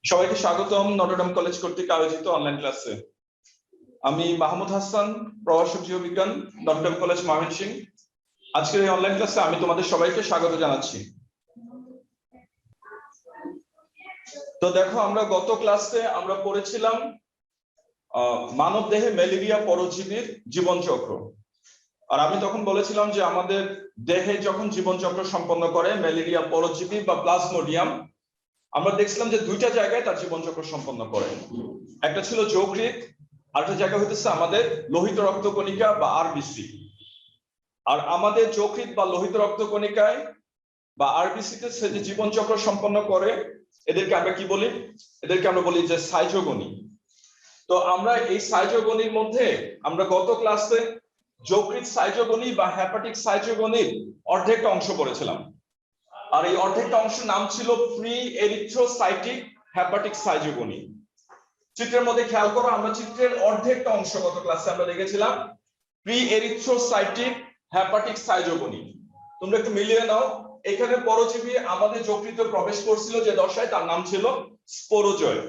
সবাইকে স্বাগতম Notre Dame college কর্তৃক আয়োজিত অনলাইন ক্লাসে। আমি মাহমুদ হাসান, প্রভাষক জীববিজ্ঞান, নটরডেম কলেজ ময়মনসিংহ। আজকের এই অনলাইন ক্লাসে আমি তোমাদের সবাইকে স্বাগত জানাচ্ছি। তো দেখো, আমরা গত ক্লাসে আমরা পড়েছিলাম মানব দেহে ম্যালেরিয়া পরজীবীর জীবনচক্র। আর আমি তখন বলেছিলাম যে আমাদের দেহে যখন জীবনচক্র সম্পন্ন করে ম্যালেরিয়া পরজীবী বা প্লাজমোডিয়াম, আমরা দেখছিলাম যে দুইটা জায়গায় তার জীবনচক্র সম্পন্ন করে। একটা ছিল যকৃৎ, আরেকটা জায়গা হইতেছে আমাদের লোহিত রক্তকণিকা বা আরবিসি। আর আমাদের যকৃৎ বা লোহিত রক্তকণিকায় বা আরবিসি তে সে যে জীবনচক্র সম্পন্ন করে, এদেরকে আমরা কি বলি? এদেরকে আমরা বলি যে সাইজোগনি। তো আমরা এই সাইজোগনির মধ্যে আমরা গত ক্লাসে যকৃৎ সাইজোগনি বা হেপাটিক সাইজোগনির অর্ধেকটা অংশ পড়েছিলাম। আর এই অর্ধেকটা অংশের নাম ছিল প্রি এরিথ্রোসাইটিক হেপাটিক সাইজোগনি। চিত্রের মধ্যে খেয়াল করো, আমরা চিত্রের অর্ধেকটা অংশ গত ক্লাসে আমরা দেখেছিলাম প্রি এরিথ্রোসাইটিক হেপাটিক সাইজোগনি। তোমরা একটু মিলিয়ে নাও, এখানে পরজীবী আমাদের যকৃতে প্রবেশ করছিল যে দশায়, তার নাম ছিল স্পোরোজয়েড।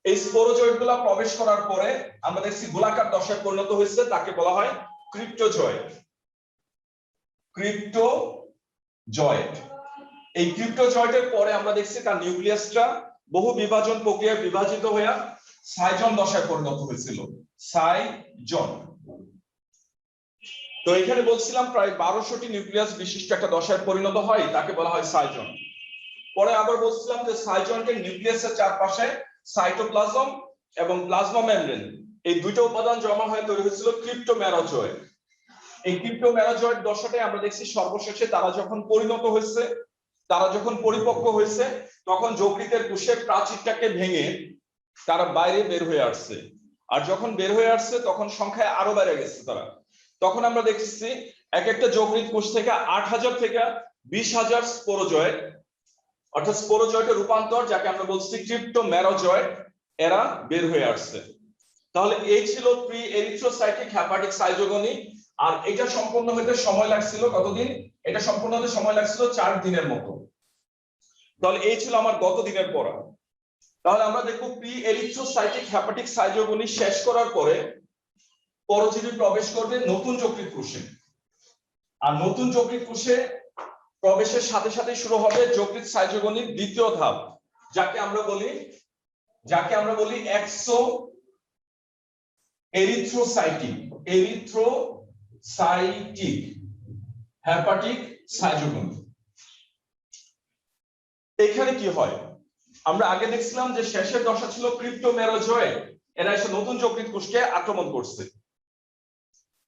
এই স্পোরোজয়েড গুলা প্রবেশ করার পরে আমরা দেখছি গোলাকার দশায় পরিণত হয়েছে, তাকে বলা হয় ক্রিপ্টোজয়েড। ক্রিপ্টোজয়েড, এই ক্রিপ্টোজয়েডের পরে আমরা দেখছি তার নিউক্লিয়াসটা বহু বিভাজন প্রক্রিয়ায় বিভাজিত হয়ে সাইজন দশায় পরিণত হয়েছিল। সাইজন। তো এখানে বলছিলাম প্রায় 1200টি নিউক্লিয়াস বিশিষ্ট একটা দশায় পরিণত হয়, তাকে বলা হয় সাইজন। পরে আবার বলছিলাম যে সাইজনের নিউক্লিয়াসের চারপাশে সাইটোপ্লাজম এবং প্লাজমা মেমব্রেন, এই দুইটা উপাদান জমা হয়ে তৈরি হয়েছিল ক্রিপ্টোমেরোজয়েড। এই ক্রিপ্টোমেরোজয়েড দশাটাই আমরা দেখছি সর্বশেষে তারা যখন পরিণত হয়েছে, তারা যখন পরিপক্ক হয়েছে, তখন যকৃতের কোষের প্রাচীরটাকে ভেঙে তারা বাইরে বের হয়ে আসছে। আর যখন বের হয়ে আসছে তখন সংখ্যায় আরো বেড়ে গেছে তারা। তখন আমরা দেখছি এক একটা যকৃত কোষ থেকে 8000 থেকে 20000 স্পোরোজয়েড, অর্থাৎ স্পোরোজয়েডের রূপান্তর, যাকে আমরা বলছি ক্রিপ্টোমেরোজয়েড, এরা বের হয়ে আসছে। তাহলে এই ছিল প্রি এরিথ্রোসাইটিক হেপাটিক সাইজোগনি। আর এটা সম্পূর্ণ হতে সময় লাগছিল কতদিন? এটা সম্পূর্ণ হতে সময় লাগছিল 4 দিনের মতো। তাহলে এই ছিল আমার গত দিনের পড়া। তাহলে আমরা দেখব প্রি এরিথ্রোসাইটিক হেপাটিক সাইজোগনি শেষ করার পরে পরজীবী প্রবেশ করবে নতুন যকৃত কোষে। আর নতুন যকৃত কোষে প্রবেশের সাথে সাথে শুরু হবে যকৃত সাইজোগনির দ্বিতীয় ধাপ, যাকে আমরা বলি এক্সো এরিথ্রোসাইটিক হেপাটিক সাইজোগনি। এখানে কি হয়? আমরা আগে দেখছিলাম যে শেষের দশা ছিল ক্রিপ্টোমেরোজয়েড, এরা এসে নতুন যকৃত কোষকে আক্রমণ করছে।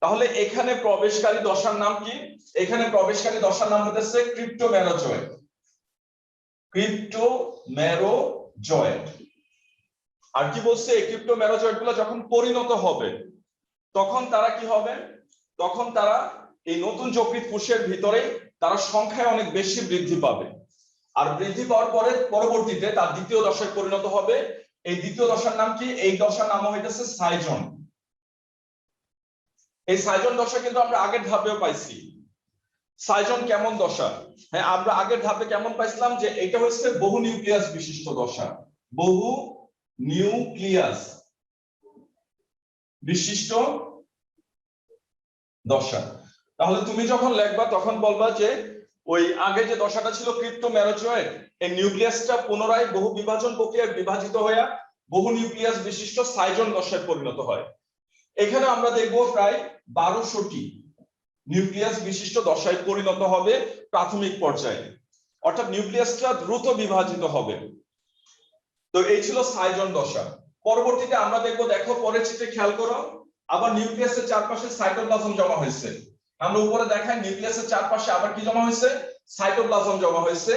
তাহলে এখানে প্রবেশকারী দশার নাম কি? এখানে প্রবেশকারী দশার নাম হচ্ছে ক্রিপ্টোমেরোজয়েড। ক্রিপ্টোমেরোজয়েড। আর কি বলছে, এই ক্রিপ্টোমেরোজয়েড গুলো যখন পরিণত হবে তখন তারা কি হবে? তখন তারা এই নতুন যকৃত কোষের ভিতরে তারা সংখ্যায় অনেক বেশি বৃদ্ধি পাবে। আর বৃদ্ধি পাওয়ার পরে পরবর্তীতে তার দ্বিতীয় দশায় পরিণত হবে। এই দ্বিতীয় দশার নাম কি? এই দশার নাম হইতেছে সাইজন। এই সাইজন দশা কিন্তু আমরা আগের ধাপেও পাইছি। সাইজন কেমন দশা? হ্যাঁ, আমরা আগের ধাপে কেমন পাইছিলাম যে এটা হচ্ছে বহু নিউক্লিয়াস বিশিষ্ট দশা। বহু নিউক্লিয়াস বিশিষ্ট দশা। তাহলে তুমি যখন লিখবা তখন বলবা যে ওই আগে যে দশাটা ছিল ক্রিপ্টোমেরোজয়েড, এই নিউক্লিয়াসটা পুনরায় বহু বিভাজন প্রক্রিয়ায় বিভাজিত হয়ে বহু নিউক্লিয়াস বিশিষ্ট সাইজন দশায় পরিণত হয়। এখানে আমরা দেখব প্রায় 1200টি নিউক্লিয়াস বিশিষ্ট দশায় পরিণত হবে প্রাথমিক পর্যায়ে, অর্থাৎ নিউক্লিয়াসটা দ্রুত বিভাজিত হবে। তো এই ছিল সাইজন দশা। পরবর্তীতে আমরা দেখব, দেখো পরের চিত্রে খেয়াল করো, আবার নিউক্লিয়াসের চারপাশে সাইটোপ্লাজম জমা হয়েছে। আমরা উপরে দেখাই নিউক্লিয়াসের চারপাশে আবার কি জমা হয়েছে? সাইটোপ্লাজম জমা হয়েছে।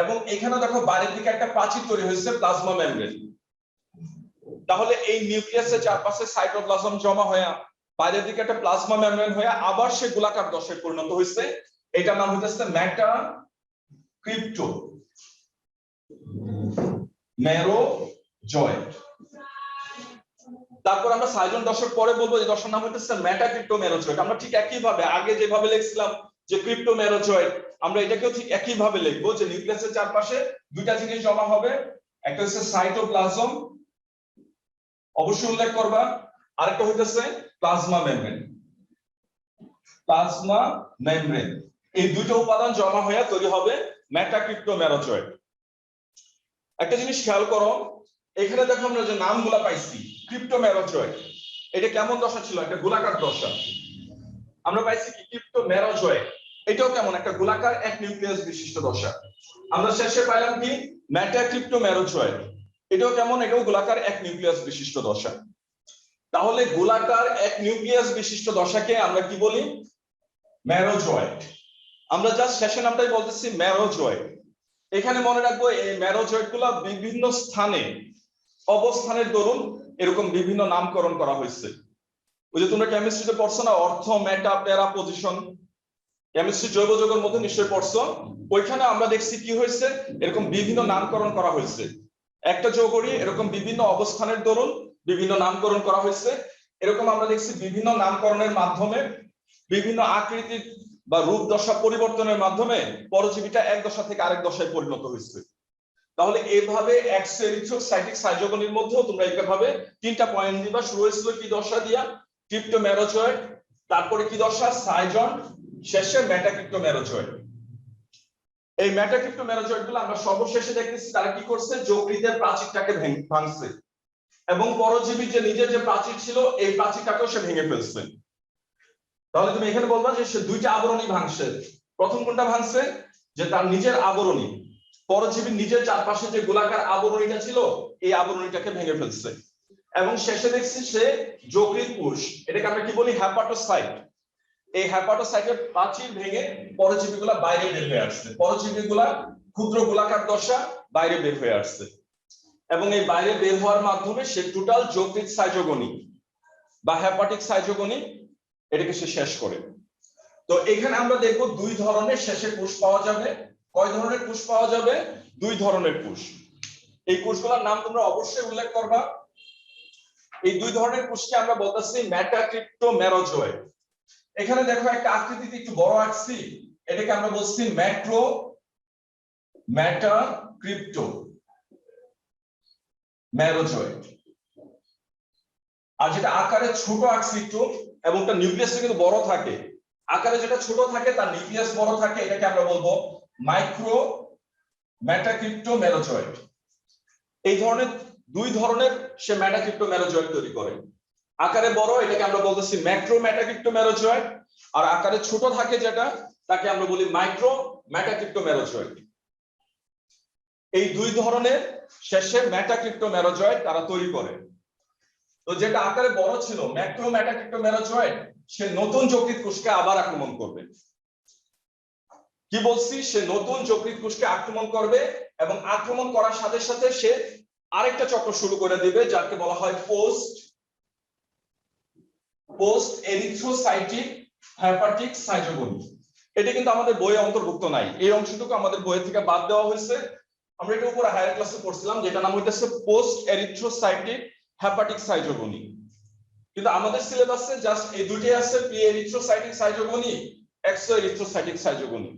এবং এখানে দেখো বাইরের দিকে একটা প্রাচীর তৈরি হয়েছে, প্লাজমা মেমব্রেন। তাহলে এই নিউক্লিয়াসের চারপাশে সাইটোপ্লাজম জমা হয়ে বাইরের দিকে একটা প্লাজমা মেমব্রেন হয়ে আবার সে গোলাকার দশায় পরিণত হয়েছে। এটার নাম হচ্ছে মেটাক্রিপ্টোমেরোজয়েড। তারপর আমরা সাইজন দশার পরে বলবো যে দশার নাম হচ্ছে মেটাক্রিপ্টোমেরোজয়েড। আমরা ঠিক একই ভাবে আগে যেভাবে লিখছিলাম যে ক্রিপ্টোমেরোজয়েড, আমরা এটাকেও ঠিক একই ভাবে লিখবো যে নিউক্লিয়াসের চারপাশে দুইটা জিনিস জমা হবে, একটা হচ্ছে সাইটোপ্লাজম, অবশ্যই উল্লেখ করবা, আরেকটা হইতেছে প্লাজমা মেমব্রেন। প্লাজমা মেমব্রেন, এই দুটো উপাদান জমা হয়ে তৈরি হবে মেটাক্রিপ্টোমেরোজয়েড। একটা জিনিস খেয়াল করো, এখানে দেখো আমরা যে নামগুলা পাইছি, ক্রিপ্টোমেরোজয়েড, এটা কেমন দশা ছিল? একটা গোলাকার দশা। আমরা পাইছি কি ক্রিপ্টোমেরোজয়েড, এটাও কেমন? একটা গোলাকার এক নিউক্লিয়াস বিশিষ্ট দশা। আমরা শেষে পাইলাম কি মেটাক্রিপ্টোমেরোজয়েড, এটাও কেমন? এটাও গোলাকার এক নিউক্লিয়াস বিশিষ্ট দশা। তাহলে গোলাকার এক নিউক্লিয়াস বিশিষ্ট দশাকে আমরা কি বলি? মেরোজয়েড। আমরা জাস্ট শেষে নামটাই বলতেছি মেরোজয়েড। এখানে মনে রাখবো এই মেরোজয়েড গুলা বিভিন্ন স্থানে অবস্থানের দরুন এরকম বিভিন্ন নামকরণ করা হয়েছে। ওই যে তোমরা কেমিস্ট্রিতে পড়ছো না, অর্থ, মেটা, প্যারা, পজিশন, কেমিস্ট্রি জৈব যৌগের মধ্যে নিশ্চয়ই পড়ছো। ওইখানে আমরা দেখছি কি হয়েছে, এরকম বিভিন্ন নামকরণ করা হয়েছে। একটা যৌগরই এরকম বিভিন্ন অবস্থানের দরুন বিভিন্ন নামকরণ করা হয়েছে। এরকম আমরা দেখছি বিভিন্ন নামকরণের মাধ্যমে বিভিন্ন আকৃতির বা রূপ দশা পরিবর্তনের মাধ্যমে পরজীবীটা এক দশা থেকে আরেক দশায় পরিণত হয়েছে। তাহলে এইভাবে এক্সোএরিথ্রোসাইটিক সাইটোগনির মধ্যেও তোমরা এইভাবে তিনটা পয়েন্ট দিবা। শুরু হয়েছিল কি দশা দিয়া? ক্রিপ্টোমেরোজয়েড, তারপরে কি দশা? সাইজন, শেষে মেটাক্রিপ্টোমেরোজয়েড। এই মেটাক্রিপ্টোমেরোজয়েড গুলো আমরা সর্বশেষে দেখতেছি তারা কি করছে? যকৃতের প্রাচীরটাকে ভাঙছে এবং পরজীবীর যে নিজের যে প্রাচীর ছিল এই প্রাচীরটাকেও সে ভেঙে ফেলছে। তাহলে তুমি এখানে বলবা যে সে দুইটা আবরণী ভাঙছে। প্রথম কোনটা ভাঙছে? যে তার নিজের আবরণী, পরজীবীর নিজের চারপাশে যে গোলাকার আবরণীটা ছিল এই আবরণীটাকে ভেঙে ফেলছে। এবং শেষে দেখছি সে যকৃৎ কোষ, এটাকে আমরা কি বলি? হেপাটোসাইট। এই হেপাটোসাইটের প্রাচীর ভেঙে পরজীবীগুলা বাইরে বের হয়ে আসছে। পরজীবীগুলা ক্ষুদ্র গোলাকার দশা বাইরে বের হয়ে আসছে এবং এই বাইরে বের হওয়ার মাধ্যমে সে টোটাল যকৃৎ সাইটোগনি বা হেপাটিক সাইটোগনি এটাকে সে শেষ করে। তো এখানে আমরা দেখব দুই ধরনের শেষে কোষ পাওয়া যাবে। কয় ধরনের কোষ পাওয়া যাবে? দুই ধরনের কোষ। এই কোষগুলোর নাম তোমরা অবশ্যই উল্লেখ করবা। এই দুই ধরনের কোষকে আমরা বলতেছি মেটাক্রিপ্টোমেরোজয়েড। এখানে দেখো একটা আকৃতিতে একটু বড় আঁকছি, এটাকে আমরা বলছি মেটাক্রিপ্টোমেরোজয়েড। আর যেটা আকারে ছোট আঁকছি একটু, এবং তার নিউক্লিয়াসটা কিন্তু বড় থাকে, আকারে যেটা ছোট থাকে তার নিউক্লিয়াস বড় থাকে, এটাকে আমরা বলবো মাইক্রো মেটাক্রিপ্টোমেরোজয়েড। এই ধরনের দুই ধরনের সে মেটাক্রিপ্টোমেরোজয়েড তৈরি করে। আকারে বড় এটাকে আমরা বলতেছি ম্যাক্রো মেটাক্রিপ্টোমেরোজয়েড, আর আকারে ছোট থাকে যেটা তাকে আমরা বলি মাইক্রো মেটাক্রিপ্টোমেরোজয়েড। এই দুই ধরনের শেষে মেটাক্রিপ্টোমেরোজয়েড তারা তৈরি করে। তো যেটা আকারে বড় ছিল ম্যাক্রো মেটাক্রিপ্টোমেরোজয়েড, সে নতুন যকৃৎ কোষকে আবার আক্রমণ করবে। কি বলছি? সে নতুন যকৃৎ কোষকে আক্রমণ করবে এবং আক্রমণ করার সাথে সাথে সে আরেকটা চক্র শুরু করে দিবে যাকে বলা হয় পোস্ট এরিথ্রোসাইটিক হেপাটিক সাইটোগনি। এটা কিন্তু আমাদের বইয়ে অন্তর্ভুক্ত নাই, এই অংশটুকু আমাদের বই থেকে বাদ দেওয়া হয়েছে। আমরা এটা উপরে হায়ার ক্লাসে পড়ছিলাম, যেটা নাম হইতেছে পোস্ট এরিথ্রোসাইটিক হেপাটিক সাইটোগনি। কিন্তু আমাদের সিলেবাসে জাস্ট এই দুটোই আছে, প্রি এরিথ্রোসাইটিক সাইটোগনি, এক্সো এরিথ্রোসাইটিক সাইটোগনি।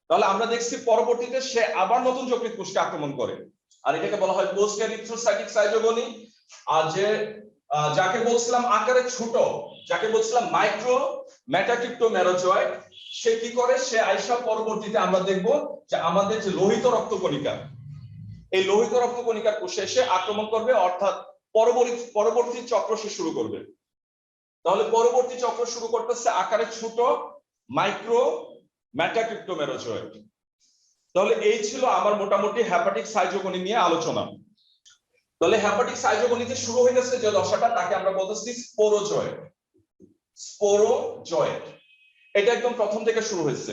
তাহলে আমরা দেখছি পরবর্তীতে সে আবার নতুন যকৃৎ কোষকে আক্রমণ করে, আর এটাকে বলা হয় পোস্ট এরিথ্রোসাইটিক সাইটোগনি। আর যে যাকে বলছিলাম আকারে ছোট, যাকে বলছিলাম মাইক্রো মেটাক্রিপ্টোমেরোজয়েড, সে কি করে? সে আইসা পরবর্তীতে আমরা দেখব যে আমাদের যে লোহিত রক্তকণিকা, এই লোহিত রক্তকণিকার কোষে এসে আক্রমণ করবে, অর্থাৎ পরবর্তী চক্র সে শুরু করবে। তাহলে পরবর্তী চক্র শুরু করতেছে আকারে ছোট মাইক্রো মেটাক্রিপ্টোমেরোজয়েড। তাহলে এই ছিল আমার মোটামুটি হেপাটিক সাইটোগনি নিয়ে আলোচনা। তাহলে হেপাটিক সাইটোগনিতে শুরু হয়ে গেছে যে দশাটা, তাকে আমরা বলতেছি স্পোরোজয়েড। এটা একদম প্রথম থেকে শুরু হয়েছে।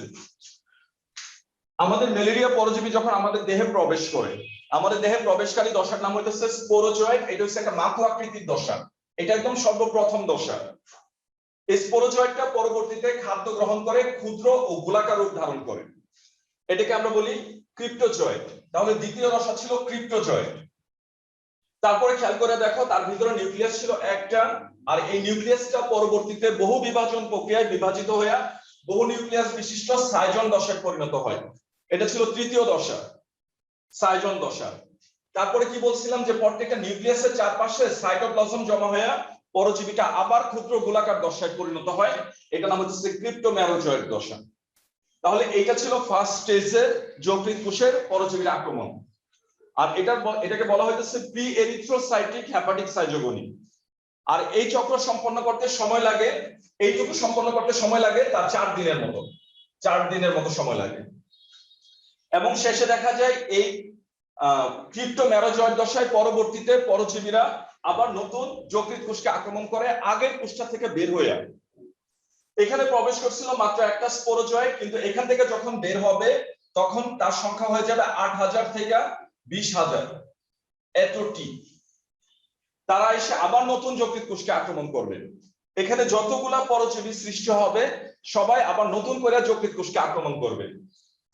আমাদের ম্যালেরিয়া পরজীবী যখন আমাদের দেহে প্রবেশ করে, আমাদের দেহে প্রবেশকারী দশার নাম হইতেছে স্পোরোজয়েড। এটা হচ্ছে একটা মাকু আকৃতির দশা, এটা একদম সর্বপ্রথম দশা। এই স্পোরোজয়েডটা পরবর্তীতে খাদ্য গ্রহণ করে ক্ষুদ্র ও গোলাকার রূপ ধারণ করে, এটাকে আমরা বলি ক্রিপ্টোজয়েড। তাহলে দ্বিতীয় দশা ছিল ক্রিপ্টোজয়েড। তারপরে খেয়াল করে দেখো তার ভিতরে নিউক্লিয়াস ছিল একটা, আর এই নিউক্লিয়াসটা পরবর্তীতে বহু বিভাজন প্রক্রিয়ায় বিভাজিত হয়ে বহু নিউক্লিয়াস বিশিষ্ট সাইজন দশায় পরিণত হয়। এটা ছিল তৃতীয় দশা, সাইজন দশা। তারপরে কি বলছিলাম যে প্রত্যেকটা নিউক্লিয়াসের চারপাশে সাইটোপ্লাজম জমা হয়ে পরজীবীটা আবার ক্ষুদ্র গোলাকার দশায় পরিণত হয়, এটা নাম হচ্ছে ক্রিপ্টোমেরোজয়েড দশা। তাহলে এটা ছিল ফার্স্ট স্টেজের যকৃৎ কোষের পরজীবীর আক্রমণ। আর এটাকে বলা হইতেছে প্রি এরিথ্রোসাইটিক হেপাটিক সাইজোগনি। আর এই চক্র সম্পন্ন করতে সময় লাগে, এইটুকু সম্পন্ন করতে সময় লাগে তার 4 দিনের মতো সময় লাগে। এবং শেষে দেখা যায় এই ক্রিপ্টোমেরোজয়েড দশায় পরবর্তীতে পরজীবীরা আবার নতুন যকৃৎ কোষকে আক্রমণ করে আগের কোষটা থেকে বের হয়ে আসে। এখানে প্রবেশ করছিল মাত্র একটা স্পোরোজয়েড, কিন্তু এখান থেকে যখন বের হবে তখন তার সংখ্যা হয়ে যাবে 8000 থেকে 20000 এতটি। তারা এসে আবার নতুন যকৃৎ কোষকে আক্রমণ করবে। এখানে যতগুলা পরজীবী সৃষ্টি হবে সবাই আবার নতুন করে যকৃৎ কোষকে আক্রমণ করবে।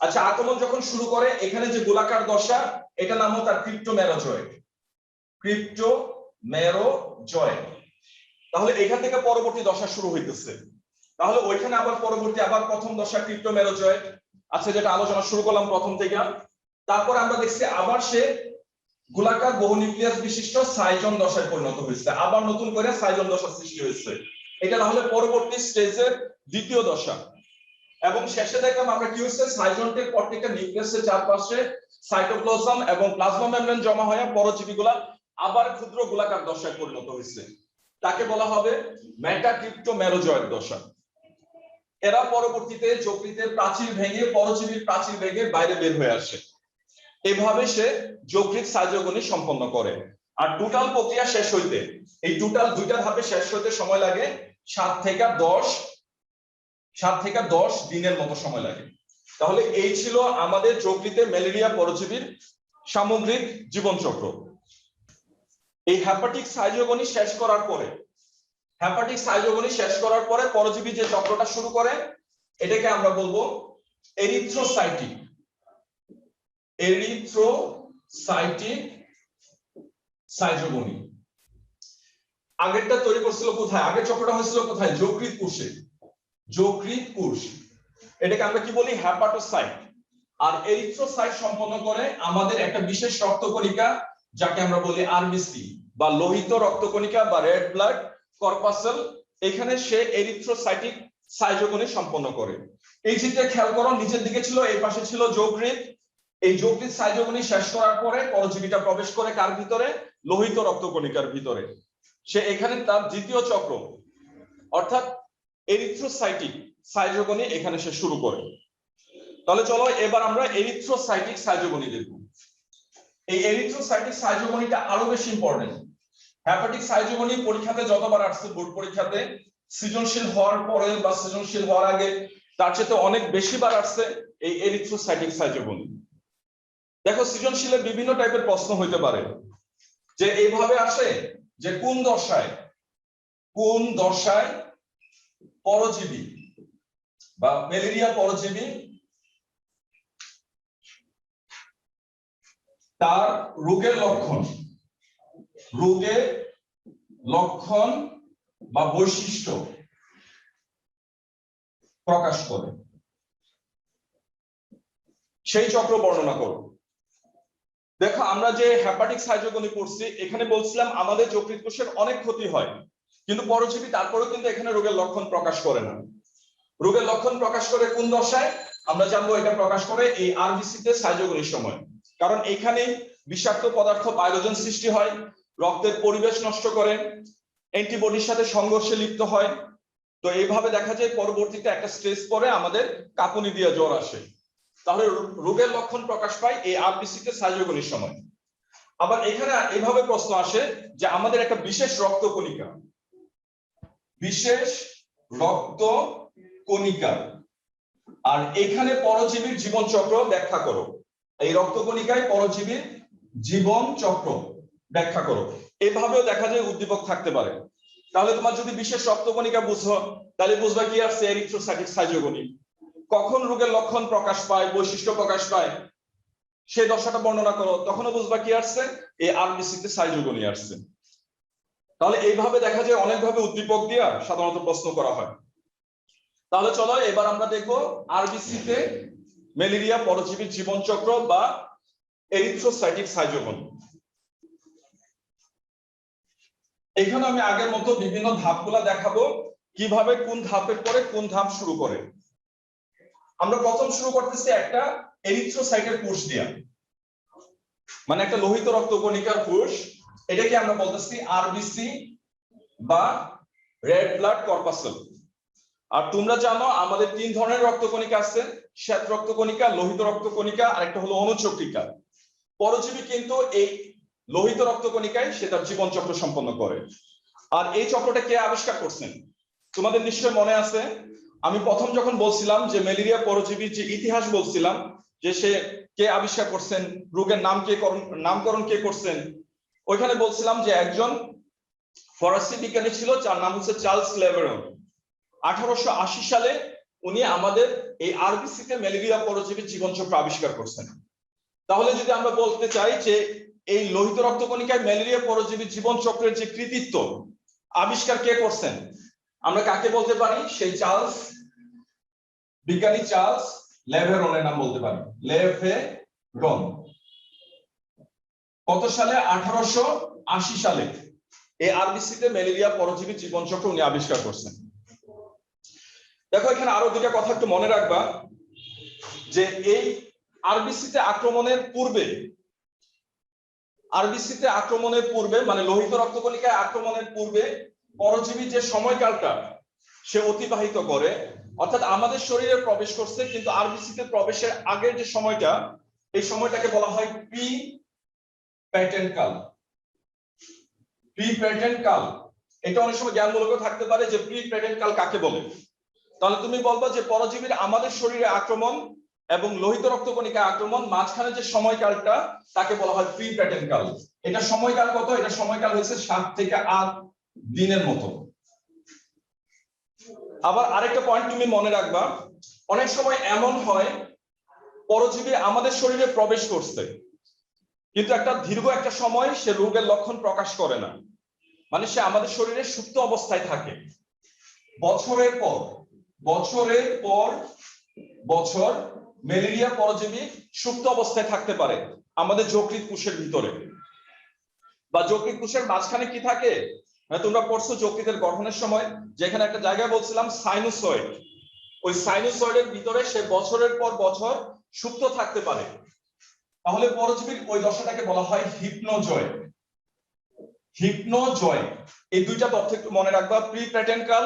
আচ্ছা, আক্রমণ যখন শুরু করে এখানে যে গোলাকার দশা, এটা নাম তার ক্রিপ্টোমেরোজয়েড। তাহলে এখান থেকে পরবর্তী দশা শুরু হইতেছে। তাহলে ওইখানে আবার পরবর্তী আবার প্রথম দশা ক্রিপ্টোমেরোজয়েড, আচ্ছা, যেটা আলোচনা শুরু করলাম প্রথম থেকে। তারপর আমরা দেখছি আবার সে গোলাকার বহু নিউক্লিয়াস বিশিষ্ট সাইজন দশায় পরিণত হয়েছে, আবার নতুন করে সাইজন দশা সৃষ্টি হয়েছে। এটা তাহলে পরবর্তী স্টেজের দ্বিতীয় দশা। এবং শেষে দেখলাম আমরা কি হচ্ছে, সাইজনটির প্রত্যেকটা নিউক্লিয়াসের চারপাশে সাইটোপ্লাজম এবং প্লাজমা মেমব্রেন জমা হয়ে পরজীবীগুলা আবার ক্ষুদ্র গোলাকার দশায় পরিণত হয়েছে। তাকে বলা হবে মেটাক্রিপ্টোমেরোজয়েড দশা। এরা পরবর্তীতে যকৃতের প্রাচীর ভেঙে পরজীবীর প্রাচীর ভেঙে বাইরে বের হয়ে আসে। এভাবে সে যকৃৎ সাইজোগনি সম্পন্ন করে। আর টোটাল প্রক্রিয়া শেষ হইতে, এই টোটাল দুইটা ধাপে শেষ হইতে সময় লাগে 7 থেকে 10 দিনের মতো সময় লাগে। তাহলে এই ছিল আমাদের যকৃতের ম্যালেরিয়া পরজীবীর সামগ্রিক জীবনচক্র। এই হেপাটিক সাইজোগনি শেষ করার পরে পরজীবী যে চক্রটা শুরু করে এটাকে আমরা বলবো এরিথ্রোসাইটিক সাইজোগনি। আগেরটা তৈরি করছিল কোথায়? আগের চক্রটা হয়েছিল কোথায়? যকৃৎ কোষ। এটাকে আমরা কি বলি? হেপাটোসাইট। আর এরিথ্রোসাইট সম্পন্ন করে আমাদের একটা বিশেষ রক্তকণিকা, যাকে আমরা বলি আরবিসি বা লোহিত রক্তকণিকা বা রেড ব্লাড কর্পাসেল। এখানে সে এরিথ্রোসাইটিক সাইজোগনি সম্পন্ন করে। এই চিত্রে খেয়াল করো, নিচের দিকে ছিল, এই পাশে ছিল যকৃৎ। এই যকৃৎ সাইজোগনি শেষ করার পরে পরজীবীটা প্রবেশ করে কার ভিতরে? লোহিত রক্তকণিকার ভিতরে। সে এখানে তার দ্বিতীয় চক্র অর্থাৎ এরিথ্রোসাইটিক সাইজোগনি এখানে সে শুরু করে। তাহলে চলো এবার আমরা এরিথ্রোসাইটিক সাইজোগনি দেখব। এই এরিথ্রোসাইটিক সাইজোগনিটা আরো বেশি ইম্পর্টেন্ট। হেপাটিক সাইজোগনি পরীক্ষাতে যতবার আসছে, বোর্ড পরীক্ষাতে সৃজনশীল হওয়ার পরে বা সৃজনশীল হওয়ার আগে, তার চেয়ে অনেক বেশি বার আসছে এই এরিথ্রোসাইটিক সাইজোগনি। দেখো, সৃজনশীলে বিভিন্ন টাইপের প্রশ্ন হইতে পারে, যে এইভাবে আসে যে কোন দশায় পরজীবী বা ম্যালেরিয়া পরজীবী তার রোগের লক্ষণ বা বৈশিষ্ট্য প্রকাশ করে, সেই চক্র বর্ণনা করো। দেখো, আমরা যে হেপাটিক সাইজোগনি পড়ছি, এখানে বলছিলাম আমাদের যকৃৎ কোষের অনেক ক্ষতি হয়, কিন্তু পরজীবী তারপরেও কিন্তু এখানে রোগের লক্ষণ প্রকাশ করে না। রোগের লক্ষণ প্রকাশ করে কোন দশায়? আমরা জানবো এটা প্রকাশ করে এই আরবিসি তে সাইজোগনির সময়। কারণ এখানে বিষাক্ত পদার্থ পাইরোজেন সৃষ্টি হয়, রক্তের পরিবেশ নষ্ট করে, অ্যান্টিবডির সাথে সংঘর্ষে লিপ্ত হয়। তো এইভাবে দেখা যায় পরবর্তীতে একটা স্টেজ পরে আমাদের কাঁপুনি দিয়ে জ্বর আসে। তাহলে রোগের লক্ষণ প্রকাশ পায় এই আরবিসি তে সাইজোগনির সময়। আবার এখানে এইভাবে প্রশ্ন আসে যে আমাদের একটা বিশেষ রক্তকণিকা, আর এখানে পরজীবীর জীবন চক্র ব্যাখ্যা করো। এই রক্তকণিকায় পরজীবীর জীবন চক্র ব্যাখ্যা করো। এভাবেও দেখা যায় উদ্দীপক থাকতে পারে। তাহলে তোমার যদি বিশেষ রক্তকণিকা বুঝো, তাহলে বুঝবা কি আসছে এরিথ্রোসাইটিক সাইজোগনি। কখন রোগের লক্ষণ প্রকাশ পায়, বৈশিষ্ট্য প্রকাশ পায়, সেই দশাটা বর্ণনা করো, তখনও বুঝবা কি আসছে এই আরবিসি তে সাইজোগনি আসছে। তাহলে এইভাবে দেখা যায় অনেকভাবে উদ্দীপক দিয়ে সাধারণত প্রশ্ন করা হয়। তাহলে চলো এবার আমরা দেখবো আরবিসি তে ম্যালেরিয়া পরজীবীর জীবনচক্র বা এরিথ্রোসাইটিক সাইজোগনি। এখানে আমি আগের মতো বিভিন্ন ধাপগুলা দেখাবো কিভাবে কোন ধাপের পরে কোন ধাপ শুরু করে। আমরা প্রথম শুরু করতেছি একটা এরিথ্রোসাইটের কোষ দিয়ে, মানে একটা লোহিত রক্তকণিকার কোষ, এটাকে আমরা বলতেছি আরবিসি বা রেড ব্লাড কর্পাসেল। আর তোমরা জানো আমাদের তিন ধরনের রক্তকণিকা আছে, শ্বেত রক্তকণিকা, লোহিত রক্তকণিকা আর একটা হলো অনুচক্রিকা। পরজীবী কিন্তু এই লোহিত রক্তকণিকায় সে তার জীবন চক্র সম্পন্ন করে। আর এই চক্রটা কে আবিষ্কার করছেন তোমাদের নিশ্চয় মনে আছে, আমি প্রথম যখন বলছিলাম যে ম্যালেরিয়া পরজীবীর যে ইতিহাস বলছিলাম যে সে কে আবিষ্কার করছেন, রোগের নামকরণ কে করছেন, ওইখানে বলছিলাম যে একজন ফরাসি বিজ্ঞানী ছিল যার নাম হচ্ছে চার্লস লেভেরন। 1880 সালে উনি আমাদের এই আরবিসিতে ম্যালেরিয়া পরজীবীর জীবনচক্র আবিষ্কার করছেন। তাহলে যদি আমরা বলতে চাই যে এই লোহিত রক্তকণিকায় ম্যালেরিয়া পরজীবী জীবন চক্রের যে কৃতিত্ব আবিষ্কার কে করছেন, আমরা কাকে বলতে পারি, সেই বিজ্ঞানী চার্লস লেভেরনের নাম বলতে পারি। লেভেরন কত সালে? 1880 সালে এই আরবিসিতে ম্যালেরিয়া পরজীবী জীবন চক্র উনি আবিষ্কার করছেন। দেখো এখানে আরো দুটা কথা একটু মনে রাখবা যে এই আরবিসিতে আক্রমণের পূর্বে মানে লোহিত রক্তকণিকায় আক্রমণের পূর্বে পরজীবী যে সময়কালটা সে অতিবাহিত করে, অর্থাৎ আমাদের শরীরে প্রবেশ করছে কিন্তু আরবিসিতে প্রবেশের আগের যে সময়টা, এই সময়টাকে বলা হয় প্রি প্যাটেন্ট কাল। এটা অনেক সময় জ্ঞানমূলক থাকতে পারে যে প্রি প্যাটেন্ট কাল কাকে বলে। তাহলে তুমি বলবা যে পরজীবীর আমাদের শরীরে আক্রমণ এবং লোহিত রক্তকণিকায় আক্রমণ মাঝখানে যে সময়কালটা তাকে বলা হয় প্রি প্যাটেন্ট কাল। এটা সময়কাল কত? এটা সময়কাল হচ্ছে 7 থেকে 8 দিনের মতো। আবার আরেকটা পয়েন্ট তুমি মনে রাখবা, অনেক সময় এমন হয় পরজীবী আমাদের শরীরে প্রবেশ করছে কিন্তু দীর্ঘ একটা সময় সে রোগের লক্ষণ প্রকাশ করে না, মানে সে আমাদের শরীরে সুপ্ত অবস্থায় থাকে। বছরের পর বছর ম্যালেরিয়া পরজীবী সুপ্ত অবস্থায় থাকতে পারে আমাদের যকৃৎ কোষের ভিতরে বা যকৃৎ কোষের মাঝখানে কি থাকে, তোমরা পড়ছো যকৃতের গঠনের সময় যেখানে একটা জায়গায় বলছিলাম সাইনোসয়েড, ওই সাইনোসয়েডের ভিতরে সে বছরের পর বছর সুপ্ত থাকতে পারে। তাহলে পরজীবীর ওই দশাটাকে বলা হয় হিপনোজয়। এই দুইটা তথ্য একটু মনে রাখবা। প্রি প্যাটেন্ট কাল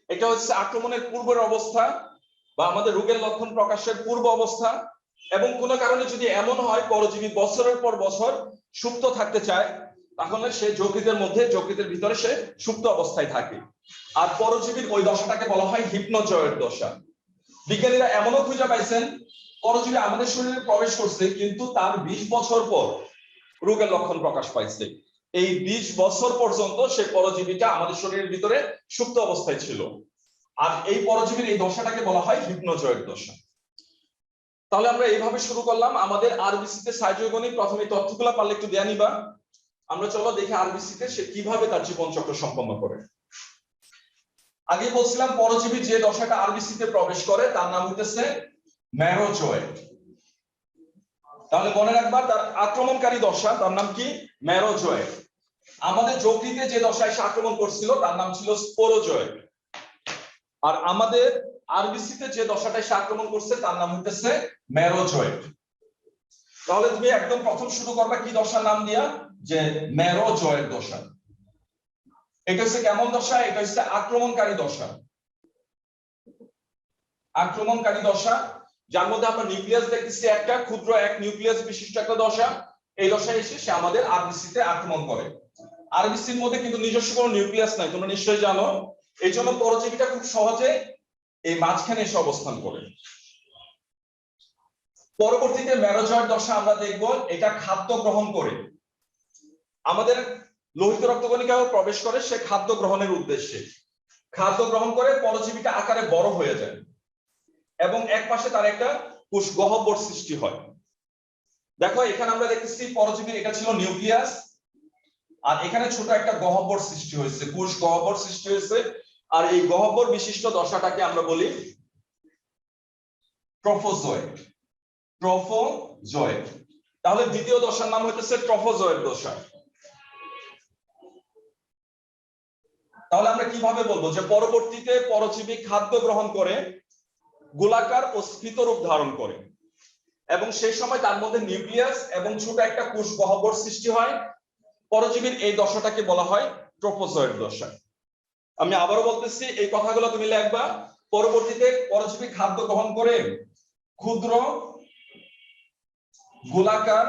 এটা হচ্ছে আক্রমণের পূর্বের অবস্থা বা আমাদের রোগের লক্ষণ প্রকাশের পূর্ব অবস্থা, এবং কোনো কারণে যদি এমন হয় পরজীবী বছরের পর বছর সুপ্ত থাকতে চায় তাহলে সে যকৃতের ভিতরে সে সুপ্ত অবস্থায় থাকে। আর পরজীবীর ওই দশাটাকে বলা হয় হিপনোজয়ের দশা। বিজ্ঞানীরা এমনও খুঁজে পাইছেন পরজীবী আমাদের শরীরে প্রবেশ করছে কিন্তু তার 20 বছর পর রোগের লক্ষণ প্রকাশ পাইছে। এই 20 বছর পর্যন্ত সে পরজীবীটা আমাদের শরীরের ভিতরে সুপ্ত অবস্থায় ছিল। আর এই পরজীবীর এই দশাটাকে বলা হয় হিপনোজয়ের দশা। তাহলে আমরা এইভাবে শুরু করলাম আমাদের আরবিসিতে সাইটোগনিক প্রথমে তথ্যগুলো পারলে একটু দেয়া নিবা। আমরা চলো দেখি আরবিসিতে সে কিভাবে তার জীবন চক্র সম্পন্ন করে। আগে বলছিলাম পরজীবী যে দশাটা আরবিসিতে প্রবেশ করে তার নাম হইতেছে ম্যারোজয়েড। তাহলে মনে রাখবা তার আক্রমণকারী দশা তার নাম কি? ম্যারোজয়েড। আমাদের যকৃতে যে দশায় সে আক্রমণ করছিল তার নাম ছিল স্পোরোজয়েড। আর আমাদের আরবিসিতে যে দশাটায় সে আক্রমণ করছে তার নাম হইতেছে ম্যারোজয়েড। তাহলে তুমি একদম প্রথম শুরু করবা কি দশার নাম দিয়া? যে ম্যারোজয়েড দশা। এটা হচ্ছে কেমন দশা? এটা হচ্ছে আক্রমণকারী দশা যার মধ্যে আমরা নিউক্লিয়াস দেখতেছি একটা ক্ষুদ্র এক নিউক্লিয়াস বিশিষ্ট একটা দশা। এই দশায় এসে সে আমাদের আরবিসিতে আক্রমণ করে। আরবিসির মধ্যে কিন্তু নিজস্ব কোনো নিউক্লিয়াস নাই, তোমরা নিশ্চয়ই জানো। এই জন্য পরজীবীটা খুব সহজে এই মাঝখানে এসে অবস্থান করে। পরবর্তীতে ম্যারোজয়েড দশা আমরা দেখব, এটা খাদ্য গ্রহণ করে আমাদের লোহিত রক্তকণিকাও প্রবেশ করে। সে খাদ্য গ্রহণের উদ্দেশ্যে খাদ্য গ্রহণ করে পরজীবীটা আকারে বড় হয়ে যায় এবং এক পাশে তার একটা কোষ গহ্বর সৃষ্টি হয়। দেখো এখানে আমরা দেখতেছি পরজীবীর এটা ছিল নিউক্লিয়াস আর এখানে ছোট একটা গহ্বর সৃষ্টি হয়েছে, কোষ গহ্বর সৃষ্টি হয়েছে। আর এই গহ্বর বিশিষ্ট দশাটাকে আমরা বলি ট্রফোজয়েড। তাহলে দ্বিতীয় দশার নাম হইতেছে ট্রফোজয়েড দশা। তাহলে আমরা কিভাবে বলবো যে পরবর্তীতে পরজীবী খাদ্য গ্রহণ করে গোলাকার ও স্ফীত রূপ ধারণ করে, এবং সেই সময় তার মধ্যে নিউক্লিয়াস এবং ছোট একটা কোষ গহ্বর সৃষ্টি হয়। পরজীবীর এই দশাটাকে বলা হয় ট্রোফোজয়েড দশা। আমি আবারও বলতেছি, এই কথাগুলো তুমি লিখবা। পরবর্তীতে পরজীবী খাদ্য গ্রহণ করে ক্ষুদ্র গোলাকার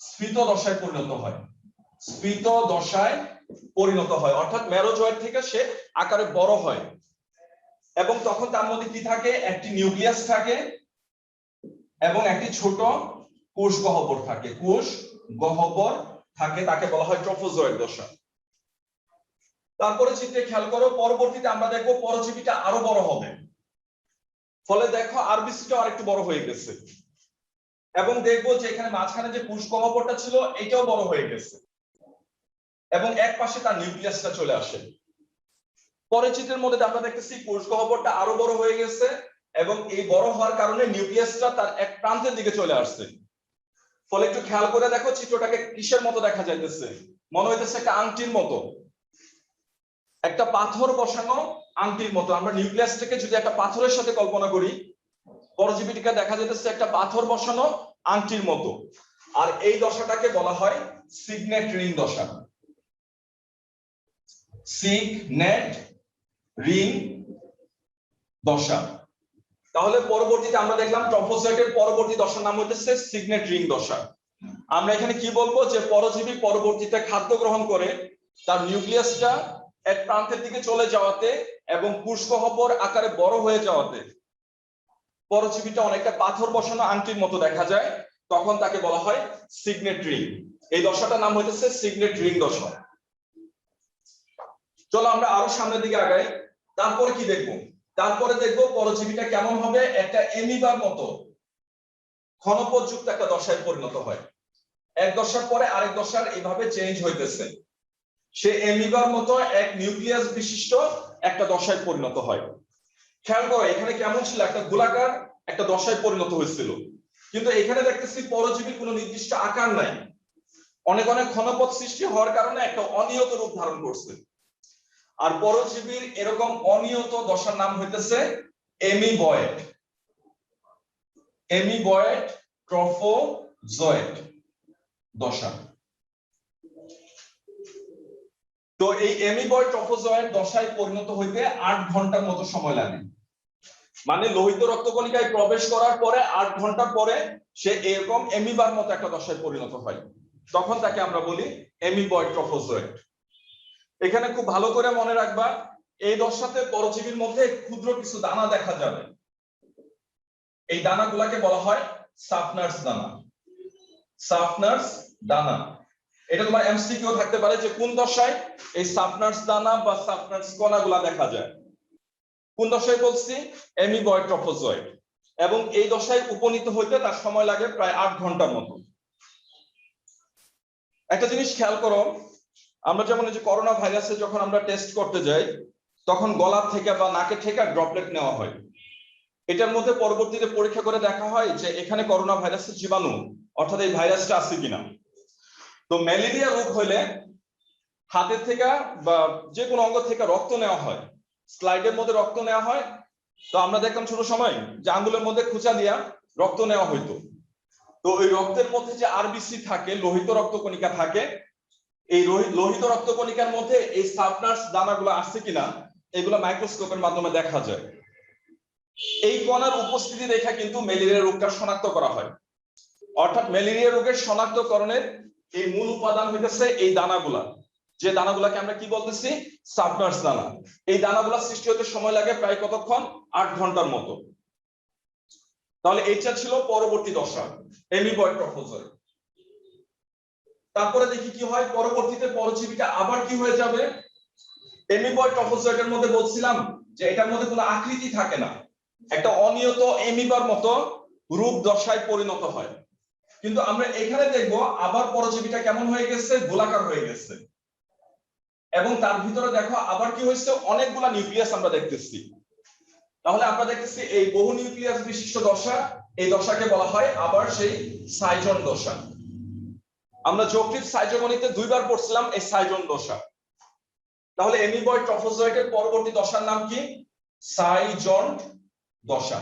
স্ফীত দশায় পরিণত হয়। স্ফীত দশায় পরিণত হয় অর্থাৎ মেরোজয়েড থেকে সে আকারে বড় হয়, এবং তখন তার মধ্যে কি থাকে, একটি নিউক্লিয়াস থাকে এবং একটি ছোট কোষ গহ্বর থাকে। কোষ গহ্বর থাকে, তাকে বলা হয় ট্রোফোজয়েড দশা। তারপরে চিত্রে খেয়াল করো, পরবর্তীতে আমরা দেখবো পরজীবীটা আরো বড় হবে। ফলে দেখো আরবিসিটা আরেকটু বড় হয়ে গেছে, এবং দেখবো যে এখানে মাঝখানে যে কোষ গহ্বরটা ছিল এটাও বড় হয়ে গেছে, এবং এক পাশে তার নিউক্লিয়াসটা চলে আসে। পরের চিত্রের মধ্যে আমরা দেখতেছি কোষ গহ্বরটা আরো বড় হয়ে গেছে, এবং এই বড় হওয়ার কারণে নিউক্লিয়াসটা তার এক প্রান্তের দিকে চলে আসছে। ফলে একটু খেয়াল করে দেখো চিত্রটাকে কিসের মতো দেখা যাইতেছে, মনে হইতেছে একটা আংটির মতো, একটা পাথর বসানো আংটির মতো। আমরা নিউক্লিয়াসটাকে যদি একটা পাথরের সাথে কল্পনা করি, পরজীবীটিকে দেখা যাইতেছে একটা পাথর বসানো আংটির মতো। আর এই দশাটাকে বলা হয় সিগনেট রিং দশা। সিগনেট রিং দশা। তাহলে পরবর্তীতে আমরা দেখলাম ট্রোফোজয়েডের পরবর্তী দশার নাম হইতেছে সিগনেট রিং দশা। আমরা এখানে কি বলবো, যে পরজীবী পরবর্তীতে খাদ্য গ্রহণ করে তার নিউক্লিয়াসটা এক প্রান্তের দিকে চলে যাওয়াতে এবং কোষ গহ্বর আকারে বড় হয়ে যাওয়াতে পরজীবীটা অনেকটা পাথর বসানো আংটির মতো দেখা যায়, তখন তাকে বলা হয় সিগনেট রিং। এই দশাটার নাম হইতেছে সিগনেট রিং দশা। চলো আমরা আরো সামনের দিকে আগাই। তারপরে কি দেখবো, তারপরে দেখবো পরজীবীটা কেমন হবে, একটা এমিবার মতো ক্ষণপথযুক্ত একটা দশায় পরিণত হয়। এক দশার পরে আরেক দশার এইভাবে চেঞ্জ হইতেছে, সে এমিবার মতো এক নিউক্লিয়াস বিশিষ্ট একটা দশায় পরিণত হয়। খেয়াল করো এখানে কেমন ছিল, একটা গোলাকার একটা দশায় পরিণত হয়েছিল, কিন্তু এখানে দেখতেছি পরজীবীর কোনো নির্দিষ্ট আকার নাই, অনেক অনেক ক্ষণপথ সৃষ্টি হওয়ার কারণে একটা অনিয়ত রূপ ধারণ করছে। আর পরজীবীর এরকম অনিয়ত দশার নাম হইতেছে এমিবয়েড। এমিবয়েড ট্রোফোজয়েড দশা। তো এই এমিবয়েড ট্রোফোজয়েড দশায় পরিণত হইতে 8 ঘন্টার মতো সময় লাগে। মানে লোহিত রক্তকণিকায় প্রবেশ করার পরে 8 ঘন্টা পরে সে এরকম এমিবার মতো একটা দশায় পরিণত হয়, তখন তাকে আমরা বলি এমিবয়েড ট্রোফোজয়েড। এখানে খুব ভালো করে মনে রাখবা, এই দশাতে পরজীবীর মধ্যে ক্ষুদ্র কিছু দানা দেখা যাবে। এই দানাগুলোকে বলা হয় সাফনার্স দানা। সাফনার্স দানা, এটা তোমার এমসিকিউ থাকতে পারে যে কোন দশায় এই সাফনার্স দানা বা সাফনার্স কণাগুলা দেখা যায়। কোন দশায় বলছি, এমিবয়েড ট্রোফোজয়েড, এবং এই দশায় উপনীত হইতে তার সময় লাগে প্রায় 8 ঘন্টার মতো। একটা জিনিস খেয়াল করো, আমরা যেমন এই যে করোনা ভাইরাসে যখন আমরা টেস্ট করতে যাই, তখন গলার থেকে বা নাকের থেকে ড্রপলেট নেওয়া হয়। এটার মধ্যে পরবর্তীতে পরীক্ষা করে দেখা হয় যে এখানে করোনা ভাইরাসের জীবাণু অর্থাৎ এই ভাইরাসটা আছে কিনা। তো ম্যালেরিয়া রোগ হইলে হাতের থেকে বা যে কোনো অঙ্গ থেকে রক্ত নেওয়া হয়, স্লাইডের মধ্যে রক্ত নেওয়া হয়। তো আমরা দেখলাম ছোট সময় যে আঙ্গুলের মধ্যে খুঁচা দিয়া রক্ত নেওয়া হইতো। তো ওই রক্তের মধ্যে যে আরবিসি থাকে, লোহিত রক্তকণিকা থাকে, এই লোহিত রক্তকণিকার মধ্যে এই সাফনার্স দানাগুলো আসছে কিনা এগুলো মাইক্রোস্কোপের মাধ্যমে দেখা যায়। এই কণার উপস্থিতি দেখা কিন্তু ম্যালেরিয়া রোগটা শনাক্ত করা হয়। অর্থাৎ ম্যালেরিয়া রোগের শনাক্তকরণের এই মূল উপাদান হইতেছে এই দানাগুলা, যে দানাগুলাকে আমরা কি বলতেছি, সাফনার্স দানা। এই দানাগুলা সৃষ্টি হতে সময় লাগে প্রায় কতক্ষণ, 8 ঘন্টার মতো। তাহলে এইটা ছিল পরবর্তী দশা, এমিবয়েড ট্রোফোজয়েড। তারপরে দেখি কি হয়, পরবর্তীতে পরজীবীটা আবার কি হয়ে যাবে। এমিবয়েড ট্রোফোজয়েডের মধ্যে বলছিলাম যে এটার মধ্যে কোনো আকৃতি থাকে না, একটা অনিয়ত এমিবার মতো রূপ দশায় পরিণত হয়। কিন্তু আমরা এখানে দেখবো আবার পরজীবীটা কেমন হয়ে গেছে, গোলাকার হয়ে গেছে, এবং তার ভিতরে দেখো আবার কি হয়েছে, অনেকগুলা নিউক্লিয়াস আমরা দেখতেছি। তাহলে আমরা দেখতেছি এই বহু নিউক্লিয়াস বিশিষ্ট দশা, এই দশাকে বলা হয় আবার সেই সাইজন দশা। আমরা যৌক্তিক সাইজোগণিতে 2 বার পড়ছিলাম এই সাইজন দশা। তাহলে অ্যামিবয়েড ট্রফোজয়েটের পরবর্তী দশার নাম কি? সাইজন্ড দশা।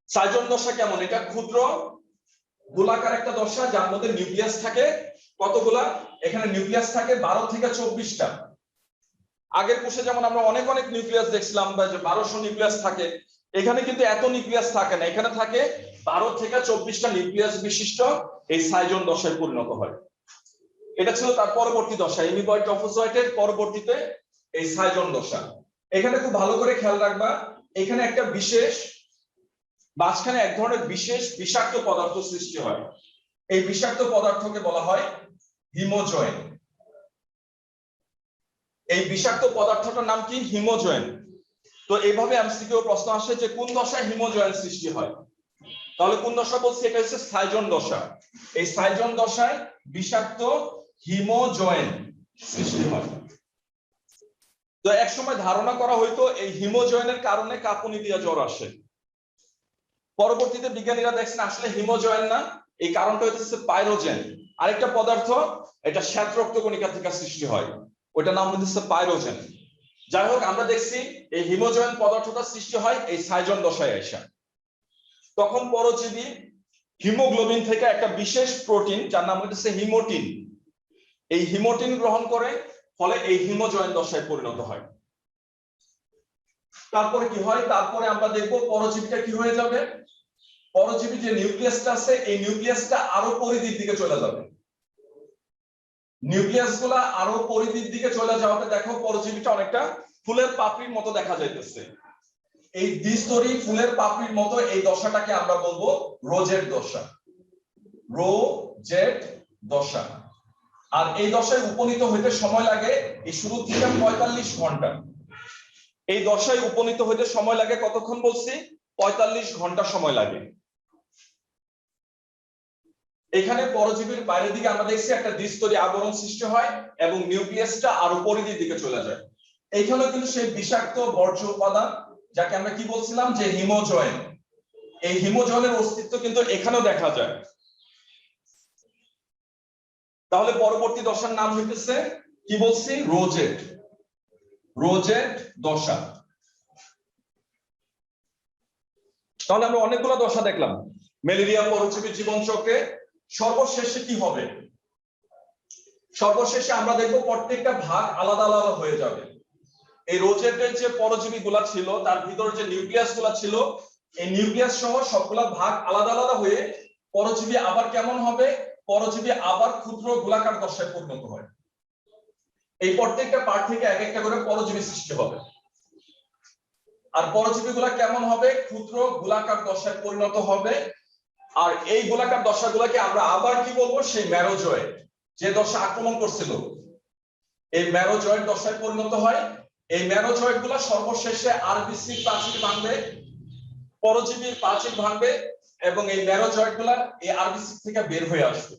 সাইজন্ড দশা কেমন? এটা ক্ষুদ্র গোলাকার একটা দশা যার মধ্যে নিউক্লিয়াস থাকে কতগুলা? এখানে নিউক্লিয়াস থাকে 12 থেকে 24টা। আগের কোষে যেমন আমরা অনেক অনেক নিউক্লিয়াস দেখছিলাম বা যে 1200 নিউক্লিয়াস থাকে, এখানে কিন্তু এত নিউক্লিয়াস থাকে না, এখানে থাকে 12 থেকে 24টা নিউক্লিয়াস বিশিষ্ট এই সাইজন্ড দশায় পরিণত হয়। এটা ছিল তার পরবর্তী দশা, অ্যামিবয়েড ট্রফোজয়েটের পরবর্তীতে এই সাইজন্ড দশা। এখানে খুব ভালো করে খেয়াল রাখবা, এখানে একটা বিশেষ মাঝখানে এক ধরনের বিশেষ বিষাক্ত পদার্থ সৃষ্টি হয়। এই বিষাক্ত পদার্থকে বলা হয় হিমোজয়েন। এই বিষাক্ত পদার্থটার নাম কি? হিমোজয়েন। তো এইভাবে এমসিকিউ প্রশ্ন আসে যে কোন দশায় হিমোজয়েন সৃষ্টি হয়? তাহলে কোন দশা বলছি? এটা হচ্ছে সাইজন্ড দশা। এই সাইজন্ড দশায় বিষাক্ত হিমোজয়েন সৃষ্টি হয়। তো এক সময় ধারণা করা হইতো এই হিমোজয়েনের কারণে কাঁপুনি দিয়া জ্বর আসে। পরবর্তীতে বিজ্ঞানীরা দেখছেন আসলে হিমোজয়েন না, এই কারণটা হচ্ছে পাইরোজেন। আরেকটা পদার্থ, এটা শ্বেত রক্তকণিকা থেকে সৃষ্টি হয়, ওইটার নাম হচ্ছে পাইরোজেন। যাই হোক, আমরা দেখছি এই হিমোজয়েন পদার্থটা সৃষ্টি হয় এই সাইজন্ড দশায় আসা। তখন পরজীবী হিমোগ্লোবিন থেকে একটা বিশেষ প্রোটিন যার নাম হচ্ছে হিমোটিন, এই হিমোটিন গ্রহণ করে, ফলে এই হিমোজয়েন দশায় পরিণত হয়। তারপরে কি হয়? তারপরে আমরা দেখবো পরজীবীটা কি হয়ে যাবে। পরজীবী যে নিউক্লিয়াসটা আছে, এই নিউক্লিয়াসটা আরো পরিধির দিকে চলে যাবে। নিউক্লিয়াস গুলা আরো পরিধির দিকে চলে যাওয়াতে দেখো পরজীবীটা অনেকটা ফুলের পাপড়ির মতো দেখা যাইতেছে। এই দ্বিস্তরী ফুলের পাপড়ির মতো এই দশাটাকে আমরা বলবো রোজেট দশা। রোজেট দশা। আর এই দশায় উপনীত হইতে সময় লাগে এই শুরু থেকে 45 ঘন্টা। এই দশায় উপনীত হইতে সময় লাগে কতক্ষণ বলছি? 45 ঘন্টা সময় লাগে। এখানে পরজীবীর বাইরের দিকে আমরা দেখছি একটা দ্বিস্তরী আবরণ সৃষ্টি হয় এবং নিউক্লিয়াসটা আরো পরিধির দিকে চলে যায়। এইখানে কিন্তু সেই বিষাক্ত বর্জ্য উপাদান যাকে আমরা কি বলছিলাম যে হিমোজয়েন, এই হিমোজয়েনের অস্তিত্ব কিন্তু এখানেও দেখা যায়। তাহলে পরবর্তী দশার নাম হইতেছে কি বলছি? রোজেট। রোজেট দশা। তাহলে আমরা অনেকগুলো দশা দেখলাম ম্যালেরিয়া পরজীবীর জীবন চক্রে। সর্বশেষে কি হবে? সর্বশেষে আমরা দেখবো প্রত্যেকটা ভাগ আলাদা আলাদা হয়ে যাবে। এই রোজেটের যে পরজীবী গুলা ছিল তার ভিতরে যে নিউক্লিয়াস গুলা ছিল, এই নিউক্লিয়াস সহ সবগুলা ভাগ আলাদা আলাদা হয়ে পরজীবী আবার কেমন হবে? পরজীবী আবার ক্ষুদ্র গোলাকার দশায় পরিণত হয়। এই প্রত্যেকটা পার্ট থেকে এক একটা করে পরজীবী সৃষ্টি হবে। আর পরজীবী গুলা কেমন হবে? ক্ষুদ্র গোলাকার দশায় পরিণত হবে। আর এই গোলাকার দশাগুলোকে আমরা আবার কি বলবো? সেই ম্যারোজয়েড, যে দশা আক্রমণ করছিল, এই ম্যারোজয়েড দশায় পরিণত হয়। এই ম্যারোজয়েড গুলা সর্বশেষে আরবিসি প্রাচীর ভাঙবে, পরজীবীর প্রাচীর ভাঙবে এবং এই ম্যারোজয়েড গুলা এই আরবিসি থেকে বের হয়ে আসবে।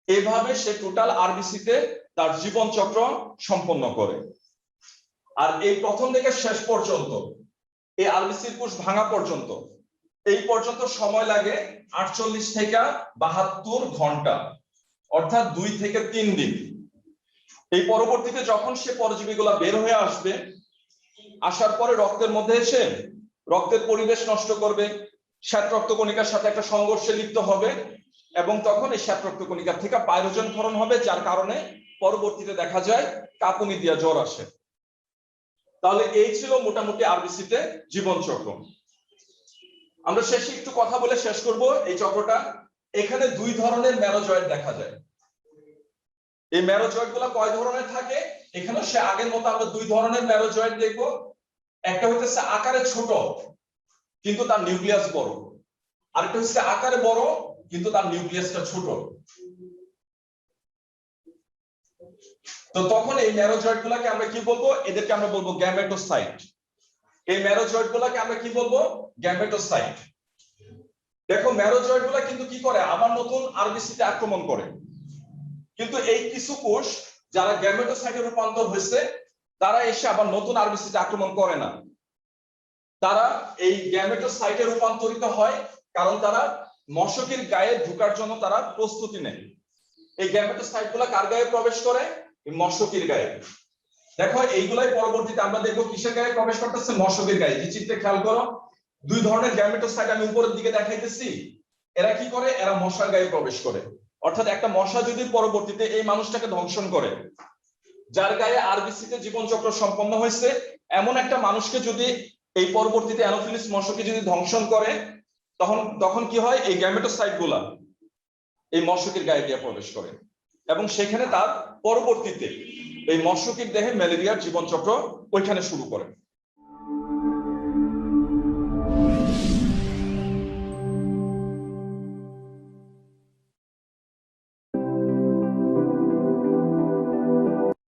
এইভাবে সে টোটাল আরবিসিতে তার জীবন চক্র সম্পন্ন করে। আর এই প্রথম থেকে শেষ পর্যন্ত এই আরবিসির কোষ ভাঙা পর্যন্ত, এই পর্যন্ত সময় লাগে 48 থেকে 72 ঘন্টা, অর্থাৎ 2 থেকে 3 দিন। এই পরবর্তীতে যখন সে পরজীবীগুলা বের হয়ে আসবে, আসার পরে রক্তের মধ্যে এসে রক্তের পরিবেশ নষ্ট করবে, শ্বেত রক্তকণিকার সাথে একটা সংঘর্ষে লিপ্ত হবে এবং তখন এই শ্বেত রক্তকণিকার থেকে পাইরোজেন ক্ষরণ হবে, যার কারণে পরবর্তীতে দেখা যায় কাঁপুনি দিয়া জ্বর আসে। তাহলে এই ছিল মোটামুটি আরবিসিতে জীবন চক্র। আমরা শেষে একটু কথা বলে শেষ করব এই চক্রটা। এখানে 2 ধরনের ম্যারোজয়েড দেখা যায়। এই ম্যারোজয়েড গুলা কয় ধরনের থাকে? এখানে সে আগের মতো আমরা 2 ধরনের ম্যারোজয়েড দেখব। একটা হচ্ছে আকারে ছোট কিন্তু তার নিউক্লিয়াস বড়, আরেকটা হচ্ছে আকারে বড় কিন্তু তার নিউক্লিয়াসটা ছোট। তো তখন এই ম্যারোজয়েড গুলাকে আমরা কি বলবো? এদেরকে আমরা বলবো গ্যামেটোসাইট। এই ম্যারোজয়েড গুলাকে আমরা কি বলবো? গ্যামেটোসাইট। দেখো ম্যারোজয়েড গুলা কিন্তু কি করে? আবার নতুন আরবিসিতে আক্রমণ করে। কিন্তু এই কিছু কোষ যারা গ্যামেটোসাইটে রূপান্তর হয়েছে, তারা এসে আবার নতুন আরবিসিতে আক্রমণ করে না। তারা এই গ্যামেটোসাইটে রূপান্তরিত হয় কারণ তারা মশকের গায়ে ঢোকার জন্য তারা প্রস্তুতি নেয়। এই গ্যামেটোসাইট গুলা কার গায়ে প্রবেশ করে? এই মশকির গায়ে। দেখো এইগুলাই পরবর্তীতে আমরা দেখবো কিসের গায়ে প্রবেশ করতেছে? মশকের গায়ে। যে চিত্রে খেয়াল করো, দুই ধরনের গ্যামেটোসাইট আমি উপরের দিকে দেখাইতেছি। এরা কি করে? এরা মশার গায়ে প্রবেশ করে। অর্থাৎ একটা মশা যদি পরবর্তীতে এই মানুষটাকে ধ্বংসন করে, যার গায়ে আরবিসি তে জীবনচক্র সম্পন্ন হয়েছে, এমন একটা মানুষকে যদি এই পরবর্তীতে অ্যানোফিলিস মশকে যদি ধ্বংসন করে, তখন কি হয়? এই গ্যামেটোসাইট গুলা এই মশকের গায়ে গিয়ে প্রবেশ করে এবং সেখানে তার পরবর্তীতে এই মশকের দেহে ম্যালেরিয়ার জীবনচক্র ওইখানে শুরু করে।